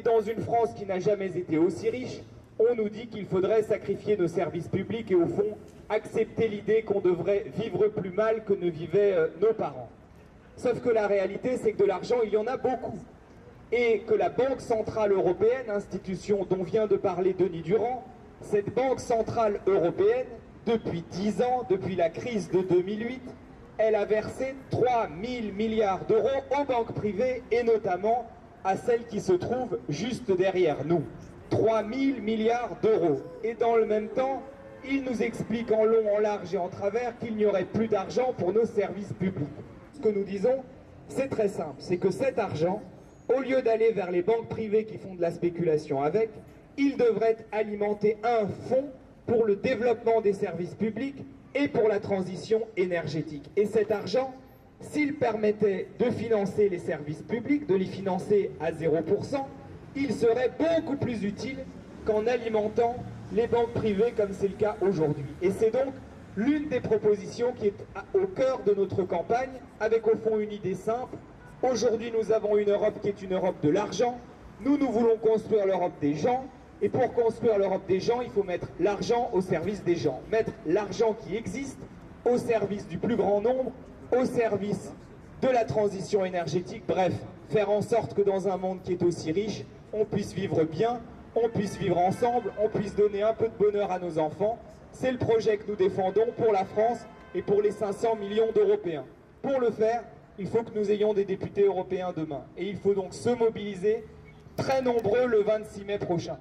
Dans une France qui n'a jamais été aussi riche, on nous dit qu'il faudrait sacrifier nos services publics et au fond accepter l'idée qu'on devrait vivre plus mal que ne vivaient nos parents. Sauf que la réalité, c'est que de l'argent, il y en a beaucoup. Et que la Banque Centrale Européenne, institution dont vient de parler Denis Durand, cette Banque Centrale Européenne, depuis 10 ans, depuis la crise de 2008, elle a versé 3 000 milliards d'euros aux banques privées et notamment à celles qui se trouvent juste derrière nous. 3 000 milliards d'euros. Et dans le même temps, il nous explique en long, en large et en travers qu'il n'y aurait plus d'argent pour nos services publics. Ce que nous disons, c'est très simple, c'est que cet argent, au lieu d'aller vers les banques privées qui font de la spéculation avec, il devrait alimenter un fonds pour le développement des services publics et pour la transition énergétique. Et cet argent, s'il permettait de financer les services publics, de les financer à 0%, il serait beaucoup plus utile qu'en alimentant les banques privées comme c'est le cas aujourd'hui. Et c'est donc l'une des propositions qui est au cœur de notre campagne, avec au fond une idée simple. Aujourd'hui, nous avons une Europe qui est une Europe de l'argent. Nous voulons construire l'Europe des gens. Et pour construire l'Europe des gens, il faut mettre l'argent au service des gens. Mettre l'argent qui existe au service du plus grand nombre, au service de la transition énergétique. Bref, faire en sorte que dans un monde qui est aussi riche, on puisse vivre bien, on puisse vivre ensemble, on puisse donner un peu de bonheur à nos enfants. C'est le projet que nous défendons pour la France et pour les 500 millions d'Européens. Pour le faire, il faut que nous ayons des députés européens demain. Et il faut donc se mobiliser très nombreux le 26 mai prochain.